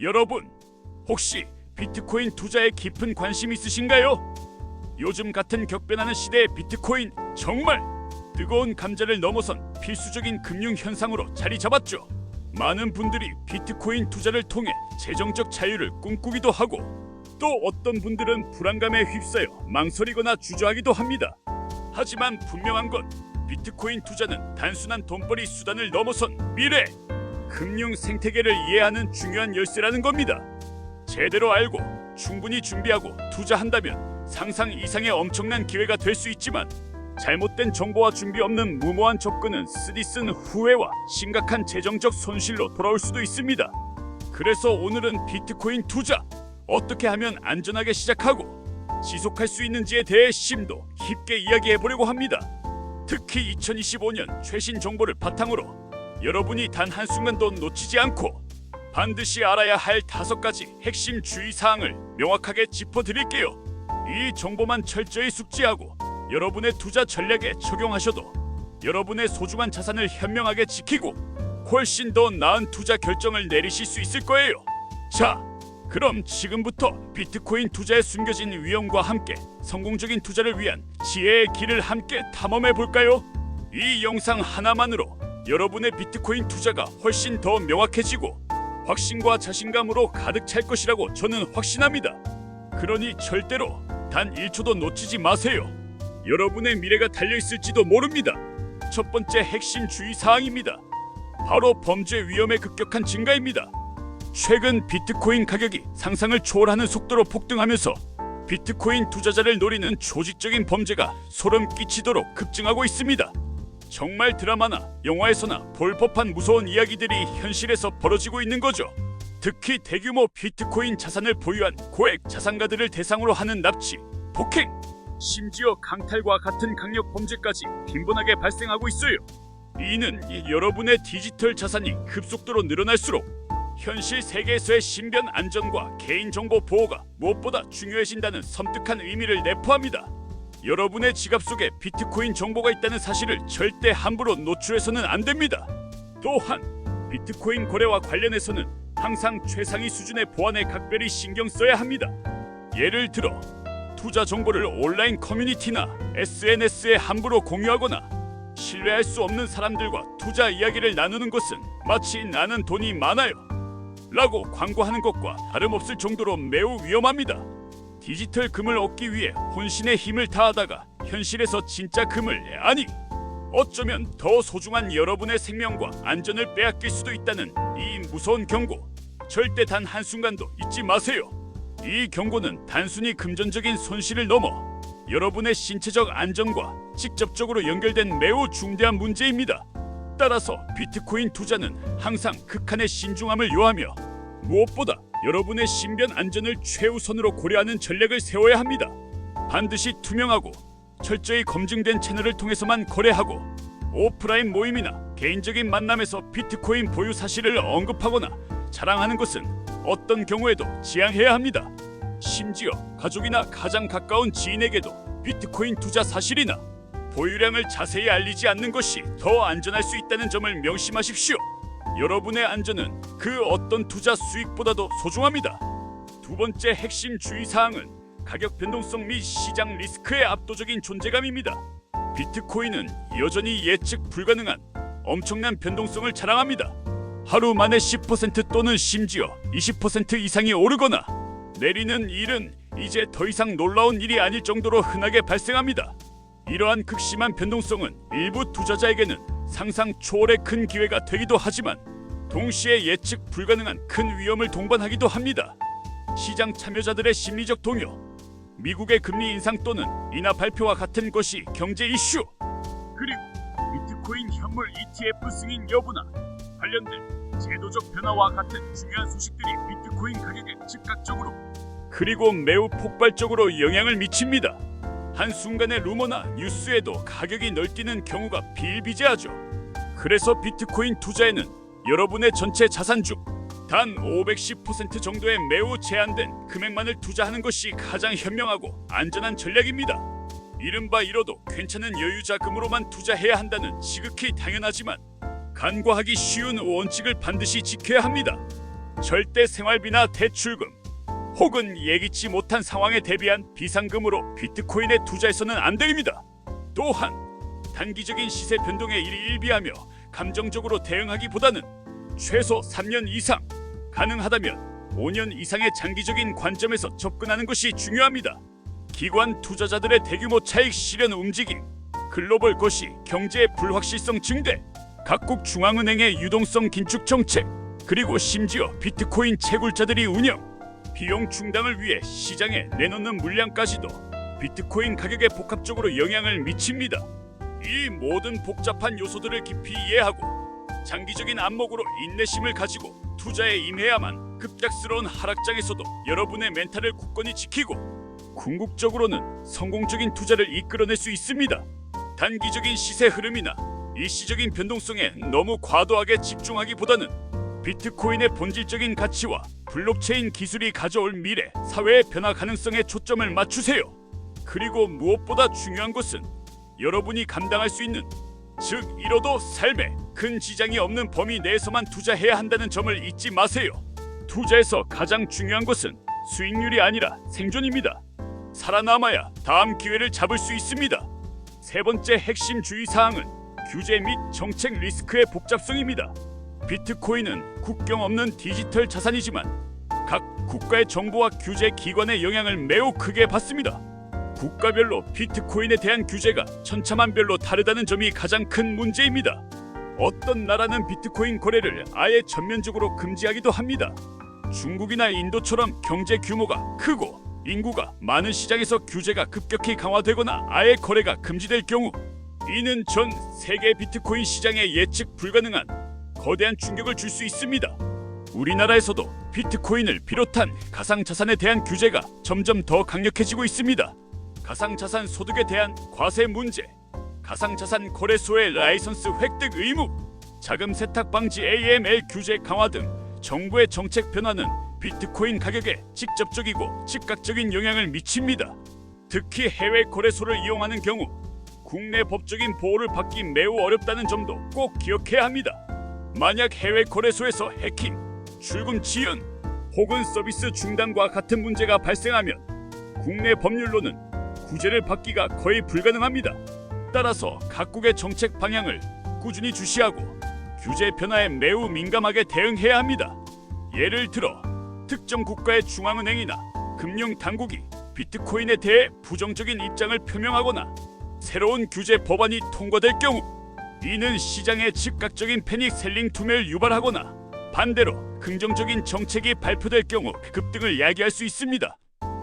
여러분, 혹시 비트코인 투자에 깊은 관심 있으신가요? 요즘 같은 격변하는 시대의 비트코인 정말 뜨거운 감자를 넘어선 필수적인 금융 현상으로 자리 잡았죠. 많은 분들이 비트코인 투자를 통해 재정적 자유를 꿈꾸기도 하고 또 어떤 분들은 불안감에 휩싸여 망설이거나 주저하기도 합니다. 하지만 분명한 건 비트코인 투자는 단순한 돈벌이 수단을 넘어선 미래 금융 생태계를 이해하는 중요한 열쇠라는 겁니다. 제대로 알고 충분히 준비하고 투자한다면 상상 이상의 엄청난 기회가 될 수 있지만 잘못된 정보와 준비 없는 무모한 접근은 쓰디쓴 후회와 심각한 재정적 손실로 돌아올 수도 있습니다. 그래서 오늘은 비트코인 투자 어떻게 하면 안전하게 시작하고 지속할 수 있는지에 대해 심도 깊게 이야기해 보려고 합니다. 특히 2025년 최신 정보를 바탕으로 여러분이 단 한순간도 놓치지 않고 반드시 알아야 할 5가지 핵심 주의사항을 명확하게 짚어드릴게요. 이 정보만 철저히 숙지하고 여러분의 투자 전략에 적용하셔도 여러분의 소중한 자산을 현명하게 지키고 훨씬 더 나은 투자 결정을 내리실 수 있을 거예요. 자, 그럼 지금부터 비트코인 투자에 숨겨진 위험과 함께 성공적인 투자를 위한 지혜의 길을 함께 탐험해 볼까요? 이 영상 하나만으로 여러분의 비트코인 투자가 훨씬 더 명확해지고 확신과 자신감으로 가득 찰 것이라고 저는 확신합니다. 그러니 절대로 단 1초도 놓치지 마세요. 여러분의 미래가 달려있을지도 모릅니다. 첫 번째 핵심 주의사항입니다. 바로 범죄 위험의 급격한 증가입니다. 최근 비트코인 가격이 상상을 초월하는 속도로 폭등하면서 비트코인 투자자를 노리는 조직적인 범죄가 소름 끼치도록 급증하고 있습니다. 정말 드라마나 영화에서나 볼 법한 무서운 이야기들이 현실에서 벌어지고 있는 거죠. 특히 대규모 비트코인 자산을 보유한 고액 자산가들을 대상으로 하는 납치, 폭행, 심지어 강탈과 같은 강력 범죄까지 빈번하게 발생하고 있어요. 이는 여러분의 디지털 자산이 급속도로 늘어날수록 현실 세계에서의 신변 안전과 개인정보 보호가 무엇보다 중요해진다는 섬뜩한 의미를 내포합니다. 여러분의 지갑 속에 비트코인 정보가 있다는 사실을 절대 함부로 노출해서는 안 됩니다. 또한 비트코인 거래와 관련해서는 항상 최상위 수준의 보안에 각별히 신경 써야 합니다. 예를 들어 투자 정보를 온라인 커뮤니티나 SNS에 함부로 공유하거나 신뢰할 수 없는 사람들과 투자 이야기를 나누는 것은 마치 나는 돈이 많아요 라고 광고하는 것과 다름없을 정도로 매우 위험합니다. 디지털 금을 얻기 위해 혼신의 힘을 다하다가 현실에서 진짜 금을, 아니 어쩌면 더 소중한 여러분의 생명과 안전을 빼앗길 수도 있다는 이 무서운 경고, 절대 단 한순간도 잊지 마세요. 이 경고는 단순히 금전적인 손실을 넘어 여러분의 신체적 안전과 직접적으로 연결된 매우 중대한 문제입니다. 따라서 비트코인 투자는 항상 극한의 신중함을 요하며 무엇보다 여러분의 신변 안전을 최우선으로 고려하는 전략을 세워야 합니다. 반드시 투명하고 철저히 검증된 채널을 통해서만 거래하고 오프라인 모임이나 개인적인 만남에서 비트코인 보유 사실을 언급하거나 자랑하는 것은 어떤 경우에도 지양해야 합니다. 심지어 가족이나 가장 가까운 지인에게도 비트코인 투자 사실이나 보유량을 자세히 알리지 않는 것이 더 안전할 수 있다는 점을 명심하십시오. 여러분의 안전은 그 어떤 투자 수익보다도 소중합니다. 두 번째 핵심 주의사항은 가격 변동성 및 시장 리스크의 압도적인 존재감입니다. 비트코인은 여전히 예측 불가능한 엄청난 변동성을 자랑합니다. 하루 만에 10% 또는 심지어 20% 이상이 오르거나 내리는 일은 이제 더 이상 놀라운 일이 아닐 정도로 흔하게 발생합니다. 이러한 극심한 변동성은 일부 투자자에게는 상상 초월의 큰 기회가 되기도 하지만 동시에 예측 불가능한 큰 위험을 동반하기도 합니다. 시장 참여자들의 심리적 동요, 미국의 금리 인상 또는 인하 발표와 같은 것이 경제 이슈, 그리고 비트코인 현물 ETF 승인 여부나 관련된 제도적 변화와 같은 중요한 소식들이 비트코인 가격에 즉각적으로 그리고 매우 폭발적으로 영향을 미칩니다. 한순간의 루머나 뉴스에도 가격이 널뛰는 경우가 비일비재하죠. 그래서 비트코인 투자에는 여러분의 전체 자산 중 단 510% 정도의 매우 제한된 금액만을 투자하는 것이 가장 현명하고 안전한 전략입니다. 이른바 잃어도 괜찮은 여유자금으로만 투자해야 한다는 지극히 당연하지만 간과하기 쉬운 원칙을 반드시 지켜야 합니다. 절대 생활비나 대출금 혹은 예기치 못한 상황에 대비한 비상금으로 비트코인에 투자해서는 안 됩니다. 또한 단기적인 시세 변동에 일희일비하며 감정적으로 대응하기보다는 최소 3년 이상, 가능하다면 5년 이상의 장기적인 관점에서 접근하는 것이 중요합니다. 기관 투자자들의 대규모 차익 실현 움직임, 글로벌 거시, 경제의 불확실성 증대, 각국 중앙은행의 유동성 긴축 정책, 그리고 심지어 비트코인 채굴자들이 운영, 비용 충당을 위해 시장에 내놓는 물량까지도 비트코인 가격에 복합적으로 영향을 미칩니다. 이 모든 복잡한 요소들을 깊이 이해하고 장기적인 안목으로 인내심을 가지고 투자에 임해야만 급작스러운 하락장에서도 여러분의 멘탈을 굳건히 지키고 궁극적으로는 성공적인 투자를 이끌어낼 수 있습니다. 단기적인 시세 흐름이나 일시적인 변동성에 너무 과도하게 집중하기보다는 비트코인의 본질적인 가치와 블록체인 기술이 가져올 미래 사회의 변화 가능성에 초점을 맞추세요. 그리고 무엇보다 중요한 것은 여러분이 감당할 수 있는, 즉 잃어도 삶에 큰 지장이 없는 범위 내에서만 투자해야 한다는 점을 잊지 마세요. 투자에서 가장 중요한 것은 수익률이 아니라 생존입니다. 살아남아야 다음 기회를 잡을 수 있습니다. 세 번째 핵심 주의사항은 규제 및 정책 리스크의 복잡성입니다. 비트코인은 국경 없는 디지털 자산이지만 각 국가의 정부와 규제 기관의 영향을 매우 크게 받습니다. 국가별로 비트코인에 대한 규제가 천차만별로 다르다는 점이 가장 큰 문제입니다. 어떤 나라는 비트코인 거래를 아예 전면적으로 금지하기도 합니다. 중국이나 인도처럼 경제 규모가 크고 인구가 많은 시장에서 규제가 급격히 강화되거나 아예 거래가 금지될 경우 이는 전 세계 비트코인 시장에 예측 불가능한 거대한 충격을 줄 수 있습니다. 우리나라에서도 비트코인을 비롯한 가상자산에 대한 규제가 점점 더 강력해지고 있습니다. 가상자산 소득에 대한 과세 문제, 가상자산 거래소의 라이선스 획득 의무, 자금 세탁 방지 AML 규제 강화 등 정부의 정책 변화는 비트코인 가격에 직접적이고 즉각적인 영향을 미칩니다. 특히 해외 거래소를 이용하는 경우 국내 법적인 보호를 받기 매우 어렵다는 점도 꼭 기억해야 합니다. 만약 해외 거래소에서 해킹, 출금 지연 혹은 서비스 중단과 같은 문제가 발생하면 국내 법률로는 구제를 받기가 거의 불가능합니다. 따라서 각국의 정책 방향을 꾸준히 주시하고 규제 변화에 매우 민감하게 대응해야 합니다. 예를 들어 특정 국가의 중앙은행이나 금융당국이 비트코인에 대해 부정적인 입장을 표명하거나 새로운 규제 법안이 통과될 경우 이는 시장에 즉각적인 패닉 셀링 투매를 유발하거나 반대로 긍정적인 정책이 발표될 경우 급등을 야기할 수 있습니다.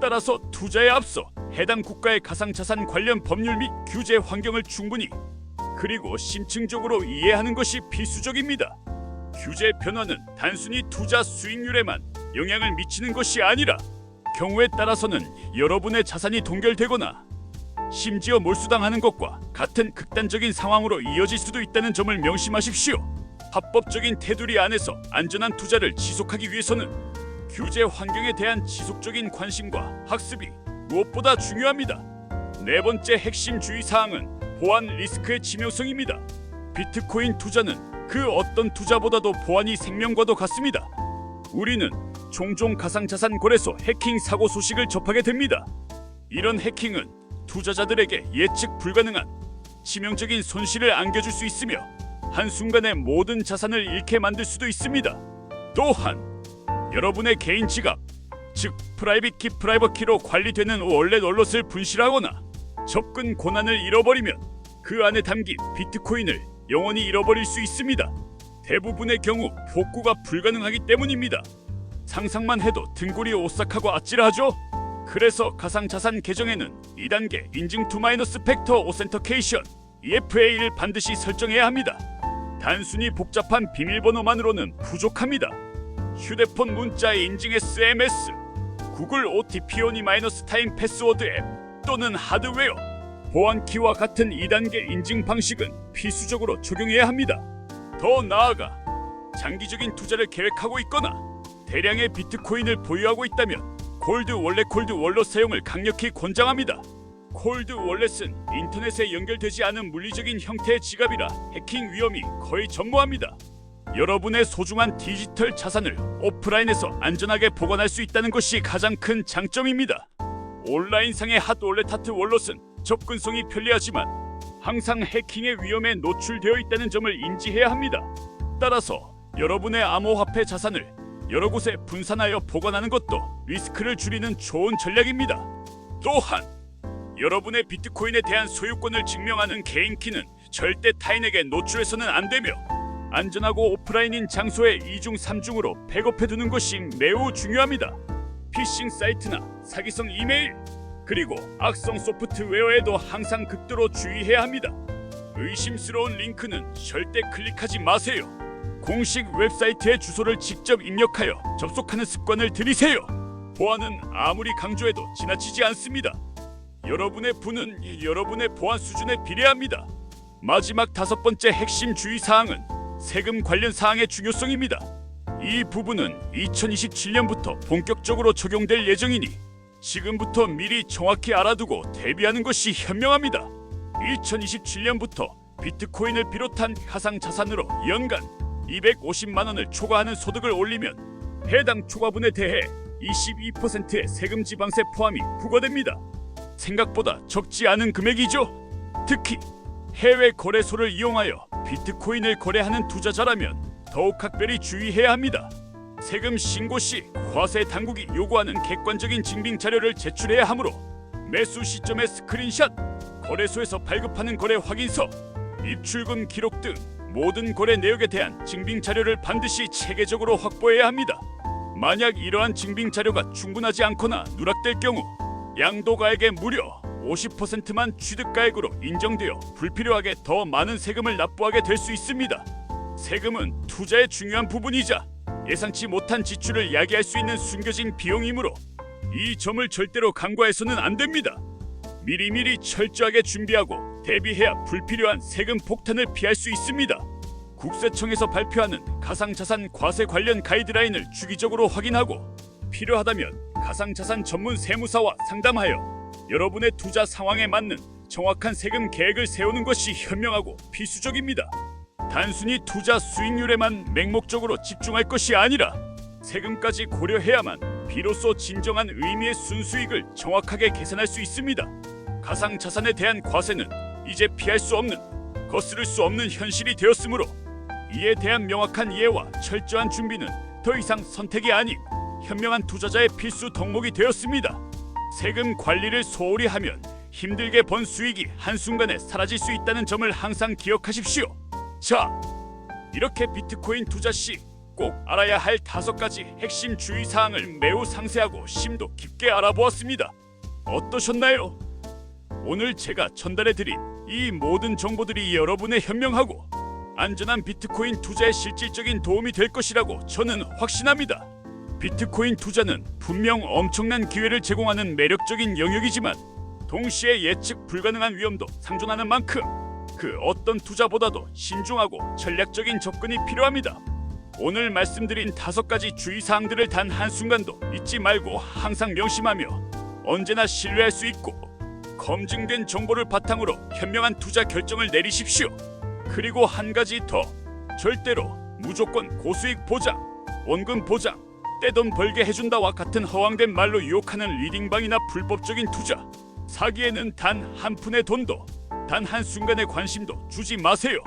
따라서 투자에 앞서 해당 국가의 가상자산 관련 법률 및 규제 환경을 충분히 그리고 심층적으로 이해하는 것이 필수적입니다. 규제 변화는 단순히 투자 수익률에만 영향을 미치는 것이 아니라 경우에 따라서는 여러분의 자산이 동결되거나 심지어 몰수당하는 것과 같은 극단적인 상황으로 이어질 수도 있다는 점을 명심하십시오. 합법적인 테두리 안에서 안전한 투자를 지속하기 위해서는 규제 환경에 대한 지속적인 관심과 학습이 무엇보다 중요합니다. 네 번째 핵심 주의사항은 보안 리스크의 치명성입니다. 비트코인 투자는 그 어떤 투자보다도 보안이 생명과도 같습니다. 우리는 종종 가상자산 거래소 해킹 사고 소식을 접하게 됩니다. 이런 해킹은 투자자들에게 예측 불가능한 치명적인 손실을 안겨줄 수 있으며 한순간에 모든 자산을 잃게 만들 수도 있습니다. 또한 여러분의 개인 지갑, 즉 프라이빗 키, 프라이버트 키로 관리되는 월렛 월렛을 분실하거나 접근 권한을 잃어버리면 그 안에 담긴 비트코인을 영원히 잃어버릴 수 있습니다. 대부분의 경우 복구가 불가능하기 때문입니다. 상상만 해도 등골이 오싹하고 아찔하죠? 그래서 가상자산 계정에는 2단계 인증 투 마이너스 팩터 오센터케이션 EFA를 반드시 설정해야 합니다. 단순히 복잡한 비밀번호만으로는 부족합니다. 휴대폰 문자 인증 SMS, 구글 OTP 오니 마이너스 타임 패스워드 앱 또는 하드웨어, 보안키와 같은 2단계 인증 방식은 필수적으로 적용해야 합니다. 더 나아가 장기적인 투자를 계획하고 있거나 대량의 비트코인을 보유하고 있다면 콜드 월렛 사용을 강력히 권장합니다. 콜드 월렛은 인터넷에 연결되지 않은 물리적인 형태의 지갑이라 해킹 위험이 거의 전무합니다. 여러분의 소중한 디지털 자산을 오프라인에서 안전하게 보관할 수 있다는 것이 가장 큰 장점입니다. 온라인상의 핫월렛 월롯은 접근성이 편리하지만 항상 해킹의 위험에 노출되어 있다는 점을 인지해야 합니다. 따라서 여러분의 암호화폐 자산을 여러 곳에 분산하여 보관하는 것도 리스크를 줄이는 좋은 전략입니다. 또한 여러분의 비트코인에 대한 소유권을 증명하는 개인키는 절대 타인에게 노출해서는 안 되며 안전하고 오프라인인 장소에 2중 3중으로 백업해두는 것이 매우 중요합니다. 피싱 사이트나 사기성 이메일 그리고 악성 소프트웨어에도 항상 극도로 주의해야 합니다. 의심스러운 링크는 절대 클릭하지 마세요. 공식 웹사이트의 주소를 직접 입력하여 접속하는 습관을 들이세요. 보안은 아무리 강조해도 지나치지 않습니다. 여러분의 부는 여러분의 보안 수준에 비례합니다. 마지막 5번째 핵심 주의사항은 세금 관련 사항의 중요성입니다. 이 부분은 2027년부터 본격적으로 적용될 예정이니 지금부터 미리 정확히 알아두고 대비하는 것이 현명합니다. 2027년부터 비트코인을 비롯한 가상자산으로 연간 250만 원을 초과하는 소득을 올리면 해당 초과분에 대해 22%의 세금 지방세 포함이 부과됩니다. 생각보다 적지 않은 금액이죠. 특히 해외 거래소를 이용하여 비트코인을 거래하는 투자자라면 더욱 각별히 주의해야 합니다. 세금 신고 시 과세 당국이 요구하는 객관적인 증빙 자료를 제출해야 하므로 매수 시점의 스크린샷, 거래소에서 발급하는 거래 확인서, 입출금 기록 등 모든 거래 내역에 대한 증빙 자료를 반드시 체계적으로 확보해야 합니다. 만약 이러한 증빙 자료가 충분하지 않거나 누락될 경우 양도가액의 무려 50%만 취득가액으로 인정되어 불필요하게 더 많은 세금을 납부하게 될 수 있습니다. 세금은 투자의 중요한 부분이자 예상치 못한 지출을 야기할 수 있는 숨겨진 비용이므로 이 점을 절대로 간과해서는 안 됩니다. 미리미리 철저하게 준비하고 대비해야 불필요한 세금 폭탄을 피할 수 있습니다. 국세청에서 발표하는 가상자산 과세 관련 가이드라인을 주기적으로 확인하고 필요하다면 가상자산 전문 세무사와 상담하여 여러분의 투자 상황에 맞는 정확한 세금 계획을 세우는 것이 현명하고 필수적입니다. 단순히 투자 수익률에만 맹목적으로 집중할 것이 아니라 세금까지 고려해야만 비로소 진정한 의미의 순수익을 정확하게 계산할 수 있습니다. 가상자산에 대한 과세는 이제 피할 수 없는, 거스를 수 없는 현실이 되었으므로 이에 대한 명확한 이해와 철저한 준비는 더 이상 선택이 아닌 현명한 투자자의 필수 덕목이 되었습니다. 세금 관리를 소홀히 하면 힘들게 번 수익이 한순간에 사라질 수 있다는 점을 항상 기억하십시오. 자, 이렇게 비트코인 투자 시 꼭 알아야 할 5가지 핵심 주의사항을 매우 상세하고 심도 깊게 알아보았습니다. 어떠셨나요? 오늘 제가 전달해드린 이 모든 정보들이 여러분의 현명하고 안전한 비트코인 투자에 실질적인 도움이 될 것이라고 저는 확신합니다. 비트코인 투자는 분명 엄청난 기회를 제공하는 매력적인 영역이지만 동시에 예측 불가능한 위험도 상존하는 만큼 그 어떤 투자보다도 신중하고 전략적인 접근이 필요합니다. 오늘 말씀드린 5가지 주의사항들을 단 한순간도 잊지 말고 항상 명심하며 언제나 신뢰할 수 있고 검증된 정보를 바탕으로 현명한 투자 결정을 내리십시오. 그리고 한 가지 더, 절대로 무조건 고수익 보장, 원금 보장, 떼돈 벌게 해준다와 같은 허황된 말로 유혹하는 리딩방이나 불법적인 투자, 사기에는 단 한 푼의 돈도 단 한순간의 관심도 주지 마세요.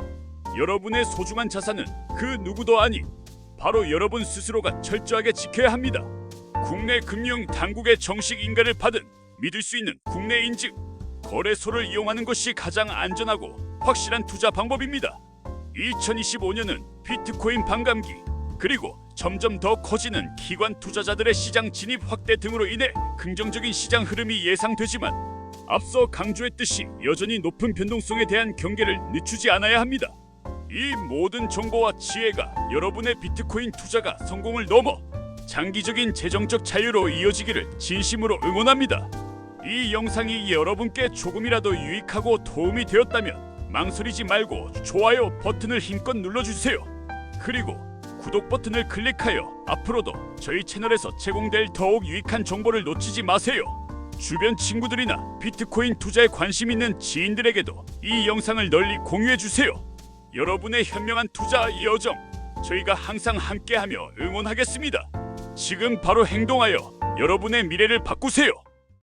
여러분의 소중한 자산은 그 누구도 아닌 바로 여러분 스스로가 철저하게 지켜야 합니다. 국내 금융 당국의 정식 인가를 받은 믿을 수 있는 국내 인증 거래소를 이용하는 것이 가장 안전하고 확실한 투자 방법입니다. 2025년은 비트코인 반감기 그리고 점점 더 커지는 기관 투자자들의 시장 진입 확대 등으로 인해 긍정적인 시장 흐름이 예상되지만 앞서 강조했듯이 여전히 높은 변동성에 대한 경계를 늦추지 않아야 합니다. 이 모든 정보와 지혜가 여러분의 비트코인 투자가 성공을 넘어 장기적인 재정적 자유로 이어지기를 진심으로 응원합니다. 이 영상이 여러분께 조금이라도 유익하고 도움이 되었다면 망설이지 말고 좋아요 버튼을 힘껏 눌러주세요. 그리고 구독 버튼을 클릭하여 앞으로도 저희 채널에서 제공될 더욱 유익한 정보를 놓치지 마세요. 주변 친구들이나 비트코인 투자에 관심 있는 지인들에게도 이 영상을 널리 공유해주세요. 여러분의 현명한 투자 여정 저희가 항상 함께하며 응원하겠습니다. 지금 바로 행동하여 여러분의 미래를 바꾸세요.